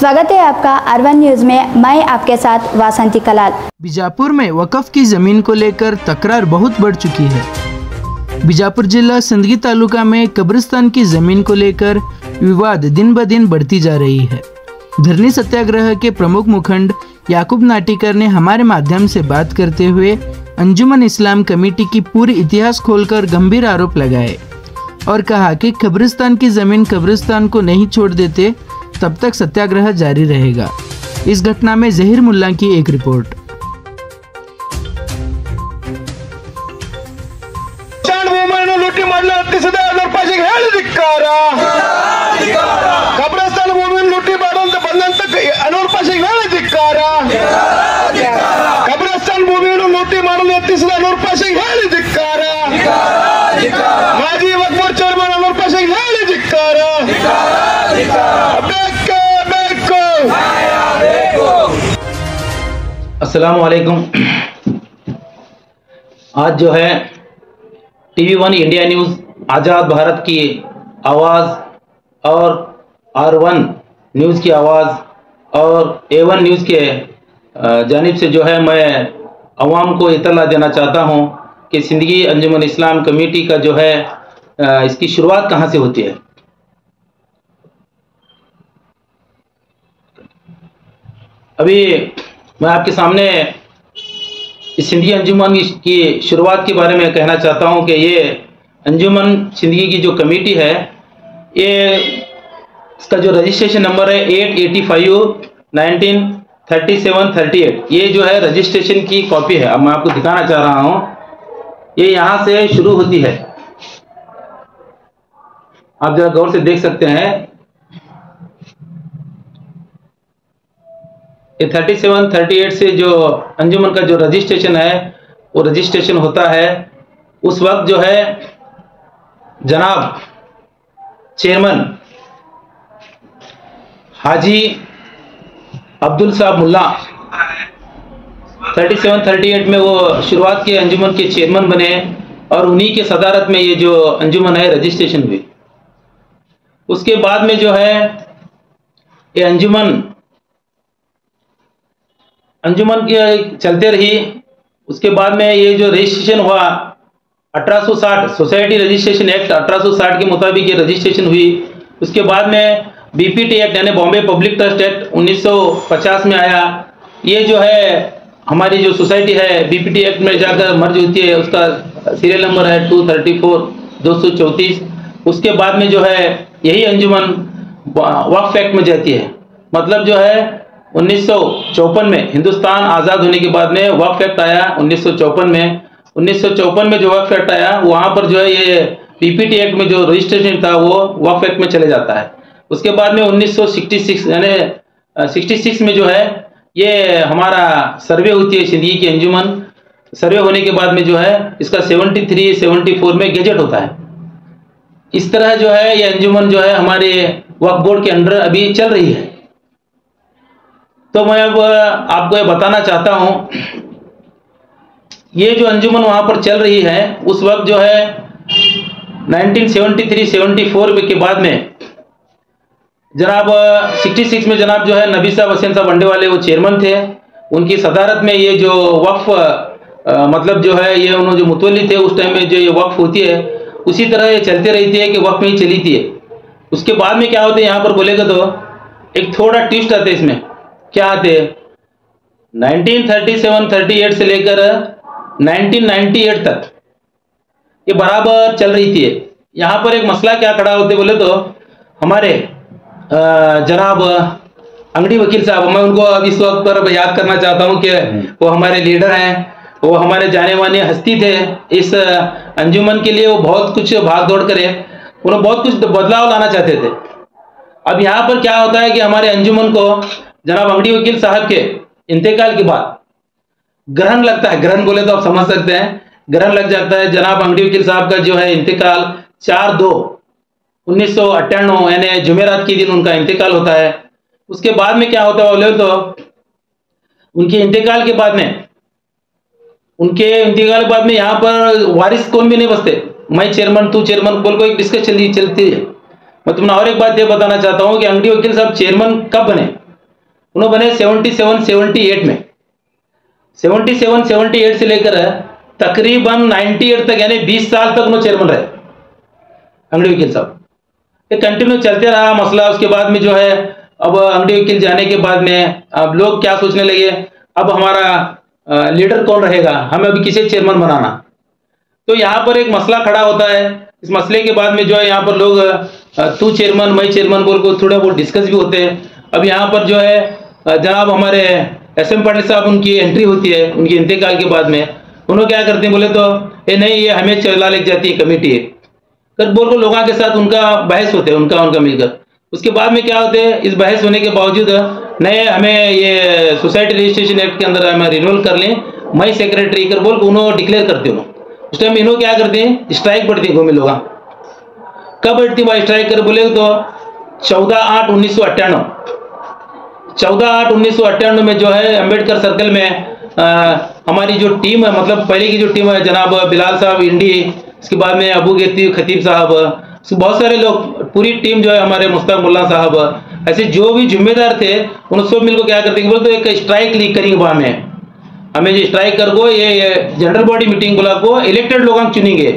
स्वागत है आपका अरवन न्यूज में। मैं आपके साथ वासंती कलाल। बीजापुर में वक़्फ़ की ज़मीन को लेकर तकरार बहुत बढ़ चुकी है। बीजापुर जिला सिंदगी तालुका में कब्रिस्तान की ज़मीन को लेकर विवाद दिन ब दिन बढ़ती जा रही है। धरनी सत्याग्रह के प्रमुख मुखंड याकूब नाटीकर ने हमारे माध्यम से बात करते हुए अंजुमन इस्लाम कमेटी की पूरी इतिहास खोलकर गंभीर आरोप लगाए और कहा कि कब्रिस्तान की ज़मीन कब्रिस्तान को नहीं छोड़ देते तब तक सत्याग्रह जारी रहेगा। इस घटना में जहीर मुल्ला की एक रिपोर्ट। कब्रिस्तान भूमि लुटी ಬಂದಂತ ಅನೂರ್ಪಾಶಿಗೆ ಹೇಳಿ ಧಿಕ್ಕಾರ ಕಬ್ರಿಸ್ತಾನ್ ಭೂಮಿಯನ್ನು ಲೂಟಿ ಮಾಡಲು ಯತ್ನಿಸಿದ ಅನೂರ್ಪಾಶಿಗೆ ಹೇಳಿ ಧಿಕ್ಕಾರ ಮಾಜಿ ವಕ್ಫ್ ಚೇರ್ಮನ್ ಅನೂರ್ಪಾಶಿಗೆ ಹೇಳಿ ಧಿಕ್ಕಾರ अस्सलाम वालेकुम। आज जो है TV1 इंडिया न्यूज़ आज़ाद भारत की आवाज़ और R1 न्यूज़ की आवाज़ और A1 न्यूज़ के जानिब से जो है मैं अवाम को इत्तला देना चाहता हूं कि सिंदगी अंजुमन इस्लाम कमेटी का जो है इसकी शुरुआत कहां से होती है। अभी मैं आपके सामने इस सिंदगी अंजुमन की शुरुआत के बारे में कहना चाहता हूं कि ये अंजुमन सिंदगी की जो कमेटी है, ये इसका जो रजिस्ट्रेशन नंबर है 885/1937-38, ये जो है रजिस्ट्रेशन की कॉपी है। अब मैं आपको दिखाना चाह रहा हूं, ये यहाँ से शुरू होती है। आप जरा गौर से देख सकते हैं, ये 37-38 से जो अंजुमन का जो रजिस्ट्रेशन है वो रजिस्ट्रेशन होता है। उस वक्त जो है जनाब चेयरमैन हाजी अब्दुल साहब मुल्ला 37-38 में वो शुरुआत के अंजुमन के चेयरमैन बने और उन्हीं के सदारत में ये जो अंजुमन है रजिस्ट्रेशन हुई। उसके बाद में जो है ये अंजुमन की चलते रही। उसके बाद में ये जो रजिस्ट्रेशन हुआ 1860 सोसाइटी रजिस्ट्रेशन एक्ट 1860 के मुताबिक ये रजिस्ट्रेशन हुई। उसके बाद में BPT एक्ट यानी बॉम्बे पब्लिक ट्रस्ट एक्ट 1950 में आया। ये जो है हमारी जो सोसाइटी है BPT एक्ट में जाकर मर्ज होती है, उसका सीरियल नंबर है 234/234। उसके बाद में जो है यही अंजुमन वक्फ एक्ट में जाती है। मतलब जो है 1954 में हिंदुस्तान आज़ाद होने के बाद में वक्फ एक्ट आया। 1954 में जो वक्फ एक्ट आया वहाँ पर जो है ये BPT एक्ट में जो रजिस्ट्रेशन था वो वक्फ एक्ट में चले जाता है। उसके बाद में 1966 यानी 66 में जो है ये हमारा सर्वे होती है सिंदगी की अंजुमन। सर्वे होने के बाद में जो है इसका 73-74 में गेजेट होता है। इस तरह जो है ये अंजुमन जो है हमारे वक्फ बोर्ड के अंडर अभी चल रही है। तो मैं अब आपको ये बताना चाहता हूं, ये जो अंजुमन वहां पर चल रही है उस वक्त जो है 1973-74 के बाद में जनाब 66 में जनाब जो है नबी साहब हसन साहब अंडे वाले वो चेयरमैन थे। उनकी सदारत में ये जो वक्फ मतलब जो है ये उन्होंने जो मुतवल्ली थे उस टाइम में जो ये वक्फ होती है उसी तरह ये चलती रहती है कि वक्फ में ही चली थी। उसके बाद में क्या होता है यहाँ पर बोलेगा तो एक थोड़ा ट्विस्ट आता है इसमें। क्या आते 1937-38 से लेकर 1998 तक ये बराबर चल रही थी। यहाँ पर एक मसला क्या खड़ा होते बोले तो हमारे जनाब अंगड़ी वकील साहब, मैं उनको अब इस वक्त पर याद करना चाहता हूँ कि वो हमारे लीडर हैं, वो हमारे जाने माने हस्ती थे इस अंजुमन के लिए। वो बहुत कुछ भाग दौड़ करे, उन्होंने बहुत कुछ बदलाव लाना चाहते थे। अब यहाँ पर क्या होता है कि हमारे अंजुमन को जनाब अंगड़ी वकील साहब के इंतकाल के बाद ग्रहण लगता है। ग्रहण बोले तो आप समझ सकते हैं, ग्रहण लग जाता है। जनाब अंगड़ी वकील साहब का जो है इंतकाल 4/2/1998 यानी जुमेरात के दिन उनका इंतकाल होता है। उसके बाद में क्या होता है बोले तो उनके इंतकाल के बाद में यहाँ पर वारिस कौन भी नहीं बचते। मैं चेयरमैन तू चेयरमैन बोल को एक डिस्कशन चलती है। मैं तुमने और एक बात ये बताना चाहता हूँ कि अंगड़ी वकील साहब चेयरमैन कब बने उन्होंने बने 77-78 में। 77-78 से लेकर तकरीबन 98 तक, यानी 20 साल तक उन्होंने चेयरमैन रहे अंगड़ी वकील साहब। ये कंटिन्यू चलते रहा मसला। उसके बाद में जो है अब अंगड़ी वकील जाने के बाद में अब लोग क्या सोचने लगे, अब हमारा लीडर कौन रहेगा, हमें अभी किसे चेयरमैन बनाना। तो यहाँ पर एक मसला खड़ा होता है। इस मसले के बाद में जो है यहाँ पर लोग तू चेयरमैन मैं चेयरमैन बोल को थोड़ा बहुत डिस्कस भी होते हैं। अब यहाँ पर जो है जनाब हमारे SM पाटिल साहब, उनकी एंट्री होती है उनके इंतकाल के बाद में। उन्होंने क्या करते हैं बोले तो ये नहीं, ये हमें चला ले जाती है कमेटी है कर बोल को लोगों के साथ उनका बहस होते हैं, उनका मिलकर। उसके बाद में क्या होते हैं, इस बहस होने के बावजूद नहीं हमें ये सोसाइटी रजिस्ट्रेशन एक्ट के अंदर हमें रिन्यूअल कर लें, मैं सेक्रेटरी कर बोल को उन्होंने डिक्लेयर करते हो। उस टाइम इन्हों क्या करते हैं, स्ट्राइक पड़ती है घूमे लोग। कब पड़ती है स्ट्राइक कर बोले तो 14/8/1998 14/8/1998 में जो है अम्बेडकर सर्कल में हमारी जो टीम है, मतलब पहले की जो टीम है जनाब बिलाल साहब इंडी, इसके बाद में अबू गेती खतीब साहब, बहुत सारे लोग, पूरी टीम जो है हमारे मुश्ताक मुल्ला साहब, ऐसे जो भी जिम्मेदार थे उन सब मिलकर क्या करते हैं बोलते एक स्ट्राइक लीक करेंगे वहां में, हमें जो स्ट्राइक कर को ये जनरल बॉडी मीटिंग बुला को इलेक्टेड लोग चुनेंगे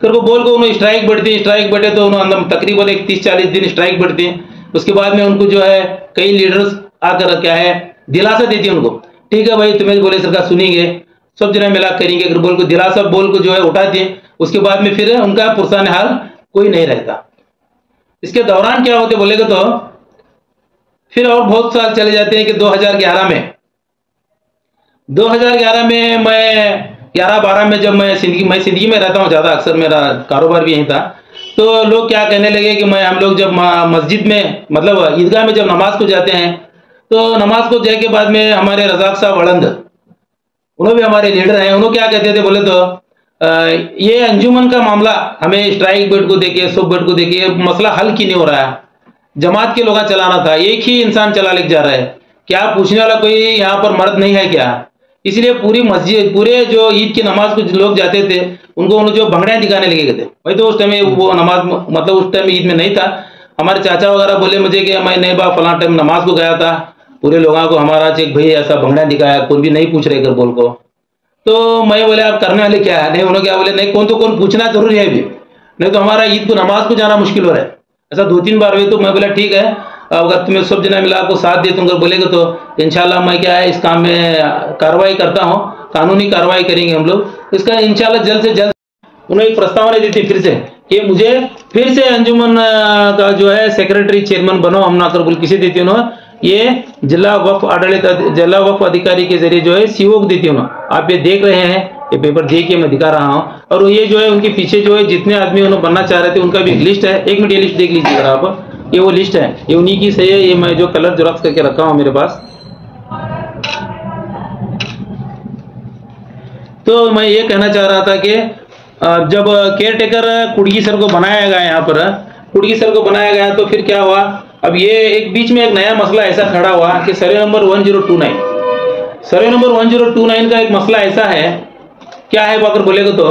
कर को बोल को उन्होंने स्ट्राइक बढ़ते तो उन्होंने तकरीबन 30-40 दिन स्ट्राइक बढ़ती। उसके बाद में उनको जो है कई लीडर्स आकर क्या है दिलासा देती है उनको, ठीक है भाई तुम्हें बोले सरकार सुनेंगे, सब जना मिला करेंगे अगर बोल को दिलासा बोल को जो है उठा दिए। उसके बाद में फिर उनका पुरसान हाल कोई नहीं रहता। इसके दौरान क्या होते बोलेगा तो फिर और बहुत साल चले जाते हैं कि 2011 में मैं 11-12 में जब मैं सिंदगी में रहता हूँ ज़्यादा, अक्सर मेरा कारोबार भी यहीं था, तो लोग क्या कहने लगे कि हम लोग जब मस्जिद में मतलब ईदगाह में जब नमाज को जाते हैं तो नमाज को जाने के बाद में हमारे रजाक साहब अड़ंद, उन्होंने भी हमारे लीडर हैं, उन्होंने क्या कहते थे बोले तो ये अंजुमन का मामला हमें स्ट्राइक बेट को देके सब बेट को देके मसला हल क्यों नहीं हो रहा है, जमात के लोग चलाना था, एक ही इंसान चला लेके जा रहा है, क्या पूछने वाला कोई यहाँ पर मर्द नहीं है क्या। इसलिए पूरी मस्जिद पूरे जो ईद की नमाज को लोग जाते थे उनको उन्होंने जो भंगड़ियाँ दिखाने लगे थे। भाई तो उस टाइम वो नमाज मतलब उस टाइम ईद में नहीं था। हमारे चाचा वगैरह बोले मुझे कि मैं नहीं बा फलां टाइम नमाज को गया था, पूरे लोगों को हमारा चेक भाई ऐसा भंगड़ियाँ दिखाया, कोई भी नहीं पूछ रहे कर बोल को। तो मैं बोले आप करने वाले क्या है, नहीं उन्होंने क्या बोले नहीं कौन पूछना जरूरी है अभी, नहीं तो हमारा ईद को नमाज को जाना मुश्किल हो रहा है। ऐसा 2-3 बार हुए तो मैं बोला ठीक है अगर तुम्हें सब जना मिला आपको साथ दे तुमको बोलेगा तो इंशाल्लाह मैं क्या है इस काम में कार्रवाई करता हूँ, कानूनी कार्रवाई करेंगे हम लोग इसका इंशाल्लाह जल्द से जल्द। उन्होंने एक प्रस्तावना दी थी फिर से कि मुझे फिर से अंजुमन का जो है सेक्रेटरी चेयरमैन बनो, हम ना कर बोल किसे देती उन्होंने ये जिला वक्फ अधिकारी के जरिए जो है सीओ को देती उन्होंने। आप ये देख रहे हैं, ये पेपर देखिए मैं दिखा रहा हूँ, और ये जो है उनके पीछे जो है जितने आदमी उन्होंने बनना चाह रहे थे उनका भी एक लिस्ट है। 1 मिनट ये लिस्ट देख लीजिएगा आप, ये वो लिस्ट है, ये उन्हीं की सही है, ये मैं जो कलर जेरॉक्स करके रखा हूँ मेरे पास। तो मैं ये कहना चाह रहा था कि जब केयर टेकर कुड़गी सर को बनाया गया, यहाँ पर कुड़गी सर को बनाया गया तो फिर क्या हुआ, अब ये एक बीच में एक नया मसला ऐसा खड़ा हुआ कि सर्वे नंबर 1029 का एक मसला ऐसा है, क्या है वो अगर बोलेगा तो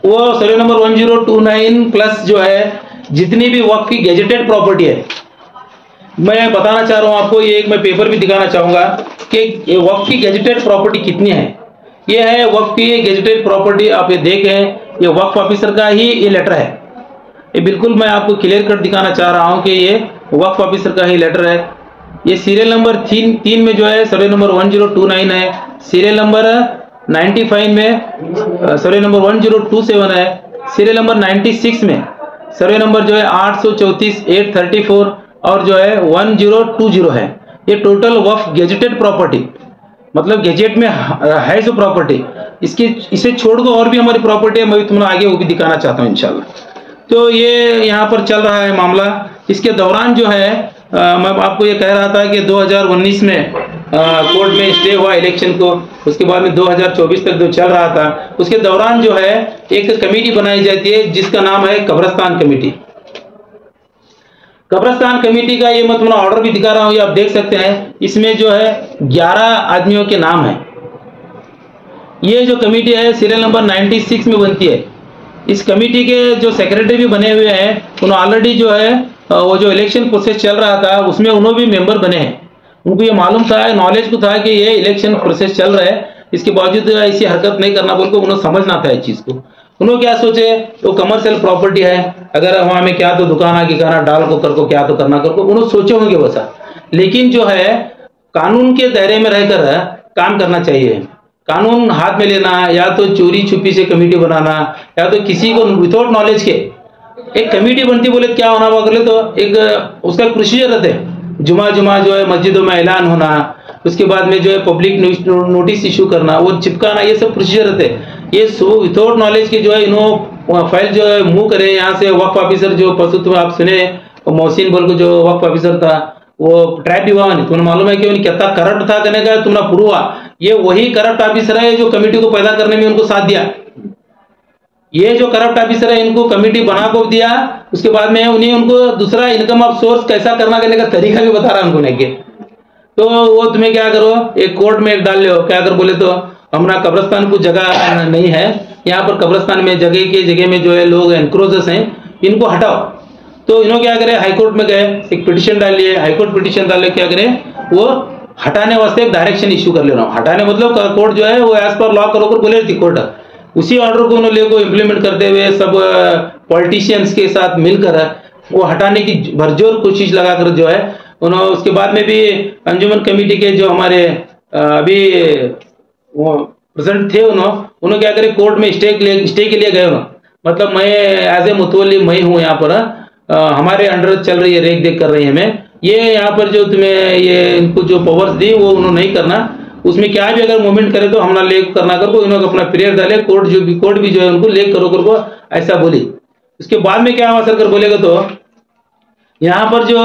वो सर्वे नंबर 1029 प्लस जो है जितनी भी वक्फ की गेजेटेड प्रॉपर्टी है, मैं बताना चाह रहा हूँ आपको, ये एक मैं पेपर भी दिखाना चाहूंगा कि वक्फ की गेजेटेड प्रॉपर्टी कितनी है। ये है वक्फ की गेजेटेड प्रॉपर्टी, आप ये देखें, ये वक्फ ऑफिसर का ही ये लेटर है, ये बिल्कुल मैं आपको क्लियर कट दिखाना चाह रहा हूँ कि ये वक्फ ऑफिसर का ही लेटर है। ये सीरियल नंबर 3 में जो है सर्वे नंबर 1029 है, सीरियल नंबर 95 में सर्वे नंबर 1027 है, सीरियल नंबर 96 में सर्वे नंबर जो है 834 834 और जो है 1020 है। ये टोटल वक्फ गेजेटेड प्रॉपर्टी, मतलब गेजेट में है जो प्रॉपर्टी, इसे छोड़ दो और भी हमारी प्रॉपर्टी है, मैं तुम्हें आगे वो भी दिखाना चाहता हूँ इंशाल्लाह। तो ये यहाँ पर चल रहा है मामला। इसके दौरान जो है मैं आपको ये कह रहा था कि 2019 में कोर्ट में स्टे हुआ इलेक्शन को, उसके बाद में 2024 तक जो चल रहा था, उसके दौरान जो है एक कमेटी बनाई जाती है जिसका नाम है कब्रिस्तान कमेटी। कब्रिस्तान कमेटी का ये मैं तुम्हारा ऑर्डर भी दिखा रहा हूँ, ये आप देख सकते हैं, इसमें जो है 11 आदमियों के नाम है। ये जो कमेटी है सीरियल नंबर 96 में बनती है। इस कमेटी के जो सेक्रेटरी भी बने हुए हैं, उन्होंने ऑलरेडी जो है वो जो इलेक्शन प्रोसेस चल रहा था उसमें उन्होंने भी मेंबर बने हैं, उनको ये मालूम था, नॉलेज को था कि ये इलेक्शन प्रोसेस चल रहा है, इसके बावजूद ऐसी हरकत नहीं करना बोल को उन्हें समझना था इस चीज को। उन्होंने क्या सोचे, तो कमर्शियल प्रॉपर्टी है, अगर वहां में क्या तो दुकान आगे करना डाल को कर को क्या तो करना कर को उन्होंने सोचे होंगे वैसा। लेकिन जो है कानून के दायरे में रहकर काम करना चाहिए। कानून हाथ में लेना या तो चोरी छुपी से कमेटी बनाना या तो किसी को विदाउट नॉलेज के एक कमेटी बनती बोले क्या होना हुआ बोले तो एक उसका प्रोसीजर रहता है। जुमा जो है मस्जिदों में ऐलान होना, उसके बाद में जो है पब्लिक नोटिस इशू करना, वो चिपकाना, ये सब प्रोसीजर रहते हैं। ये सो विदाउट नॉलेज के जो है इन्हों फाइल जो है मूव करे यहाँ से। वक्फ ऑफिसर जो परसों तुम आप सुने मोहसिन बोल को जो वक्फ ऑफिसर था वो ट्रैप भी हुआ नहीं, तुम्हें मालूम है कि कितना करप्ट था करने का तुमने प्रूव हुआ। ये वही करप्ट ऑफिसर है जो कमेटी को पैदा करने में उनको साथ दिया। ये जो करप्ट ऑफिसर है इनको कमेटी बना को दिया, उसके बाद में उन्हें उनको दूसरा इनकम ऑफ सोर्स कैसा करना करने का तरीका भी बता रहा उनको नहीं के। तो वो तुम्हें क्या करो, एक कोर्ट में एक डाल लो, क्या कर बोले तो हमारा कब्रिस्तान को जगह नहीं है, यहाँ पर कब्रिस्तान में जगह में जो है लोग एनक्रोचर्स हैं, इनको हटाओ। तो इन्होंने क्या करे, हाईकोर्ट में गए, एक पिटीशन डाल लिए, हाईकोर्ट पिटीशन डाले, क्या करे वो हटाने वास्ते एक डायरेक्शन इश्यू कर लेना। हटाने मतलब कोर्ट जो है वो एज पर लॉ करो कर बोले थी कोर्ट। उसी ऑर्डर को उन्होंने को इम्प्लीमेंट करते हुए सब पॉलिटिशियंस के साथ मिलकर वो हटाने की भरजोर कोशिश लगाकर जो है उन्होंने, उसके बाद में भी अंजुमन कमेटी के जो हमारे अभी वो प्रेसिडेंट थे उन्होंने क्या करे कोर्ट में स्टे के लिए गए। मतलब मैं एज ए मुतवल्ली मैं हूँ यहाँ पर, हमारे अंडर चल रही है, रेख देख कर रही है हमें, ये यहाँ पर जो तुम्हें ये इनको जो पावर्स दी वो उन्होंने नहीं करना, उसमें क्या भी अगर मूवमेंट करे तो हमला लेक करना कर को इन्होंने अपना प्रेयर डाले। कोर्ट भी जो है उनको लेक करो कर को ऐसा बोली। उसके बाद में क्या हुआ सर कर बोलेगा तो यहाँ पर जो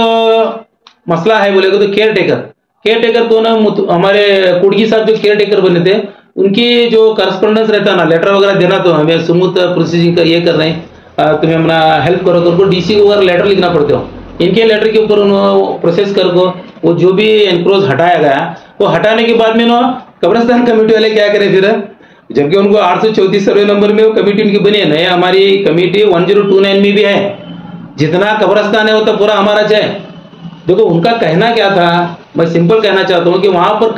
मसला है बोलेगा तो केयर टेकर को ना हमारे कुड़गी साहब जो केयर टेकर बने थे उनकी जो करस्पॉन्डेंस रहता ना, लेटर वगैरह देना तो हमें स्मूथ प्रोसीजिंग का ये कर रहे हैं, तुम्हें अपना हेल्प करो कर को डीसी को अगर लेटर लिखना पड़ते हो, इनके लेटर के ऊपर उन्होंने प्रोसेस कर को वो जो भी एनक्रोच हटाया गया वो हटाने के बाद में ना कब्रिस्तान कमेटी वाले क्या करे फिर, जबकि उनको 834 सर्वे नंबर में वो कमेटी उनकी बनी है। नहीं, हमारी कमेटी 1029 में भी है, जितना कब्रिस्तान है वो तो पूरा हमारा है। देखो उनका कहना क्या था, मैं सिंपल कहना चाहता हूँ कि वहां पर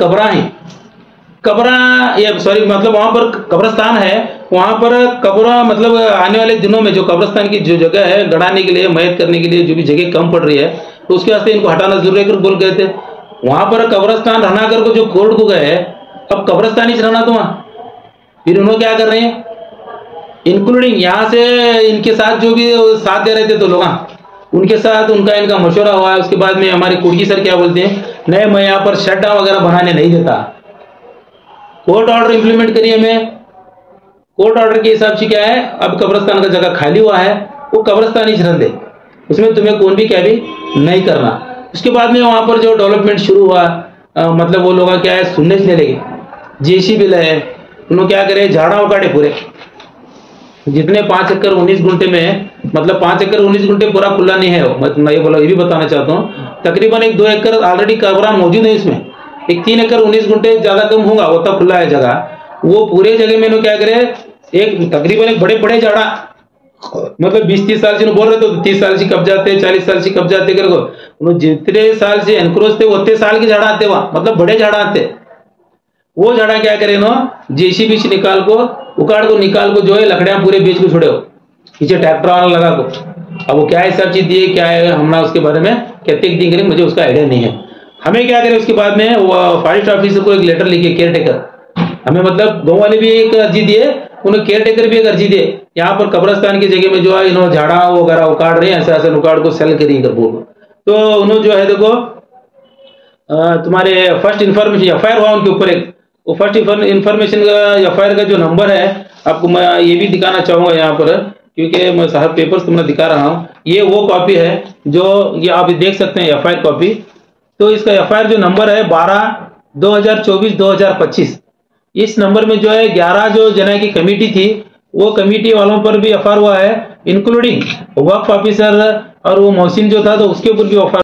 मतलब वहां पर कब्रिस्तान है, वहां पर कब्र मतलब आने वाले दिनों में जो कब्रिस्तान की जो जगह है गड़ाने के लिए, मयत करने के लिए जो भी जगह कम पड़ रही है तो उसके वास्ते इनको हटाना जरूरी है कर बोल गए थे। वहां पर कब्रिस्तान रहना कर को जो कोर्ट को गए, अब कब्रिस्तान ही रहना तो वहां फिर उन्होंने क्या कर रहे हैं, इंक्लूडिंग यहाँ से इनके साथ जो भी साथ दे रहे थे तो लोग उनके साथ इनका मशवरा हुआ है। उसके बाद में हमारे कुड़गी सर क्या बोलते हैं, नहीं मैं यहाँ पर शट डाउन वगैरह बनाने नहीं देता, कोर्ट ऑर्डर इंप्लीमेंट करिए। हमें कोर्ट ऑर्डर के हिसाब से क्या है, अब कब्रिस्तान का जगह खाली हुआ है, वो कब्रिस्तान ही रहने दे, उसमें तुम्हें कौन भी क्या भी नहीं करना। उसके बाद में वहां पर जो डेवलपमेंट शुरू हुआ, मतलब वो लोग क्या है सुनने से लगे, जेसीबी लाए, उन्होंने क्या करे झाड़ा उकाड़े पूरे, जितने 5 एकड़ 19 गुंठे में, मतलब 5 एकड़ 19 गुंठे पूरा खुला नहीं है, मैं ये भी बताना चाहता हूँ, तकरीबन 1-2 एकड़ ऑलरेडी कब्रा मौजूद है इसमें, एक 3 एकड़ 19 गुंठे ज्यादा कम होगा वो तब खुला है जगह। वो पूरे जगह में क्या करे, एक तकरीबन एक बड़े झाड़ा, मतलब 20-30 साल से बोल रहे तो 30 साल से कब्जाते, 40 साल से कब्जाते कर जितने साल से एनक्रोच थे उतने साल के झाड़ा आते वहां, मतलब बड़े झाड़ा आते। वो झाड़ा क्या करे ना, जेसीबी से निकाल को उकाड़ को निकाल को जो है लकड़ियां पूरे बीच को छोड़े हो, पीछे ट्रैक्टर वाला लगा को। अब वो क्या है सब चीज दिए क्या है, हमने उसके बारे में कहते करेंगे, मुझे उसका आइडिया नहीं है। हमें क्या करे उसके बाद में वो फॉरेस्ट ऑफिसर को एक लेटर लिखे, केयर टेकर हमें, मतलब गाँव वाले भी एक अर्जी दिए, उन्हें केयर टेकर भी एक अर्जी दिए, यहाँ पर कब्रिस्तान की जगह में जो है इन्होंने झाड़ा वगैरह उकाड़ रहे हैं, ऐसे उकाड़ को सेल करिए कर बोलो। तो उन्होंने जो है देखो तुम्हारे फर्स्ट इन्फॉर्मेशन एफआईआर हुआ उनके ऊपर, एक वो फर्स्ट इन्फॉर्मेशन का एफआईआर का जो नंबर है आपको मैं ये भी दिखाना चाहूंगा यहाँ पर, क्योंकि मैं साहब पेपर्स तुमने दिखा रहा हूँ, ये वो कॉपी है जो ये आप देख सकते हैं एफआईआर कॉपी। तो इसका एफआईआर जो नंबर है 12/2024-2025, इस नंबर में जो है 11 जो जना की कमेटी थी वो कमेटी वालों पर भी एफआईआर हुआ है, इंक्लूडिंग वक्फ ऑफिसर और वो मोहसिन जो था तो उसके ऊपर भी एफआईआर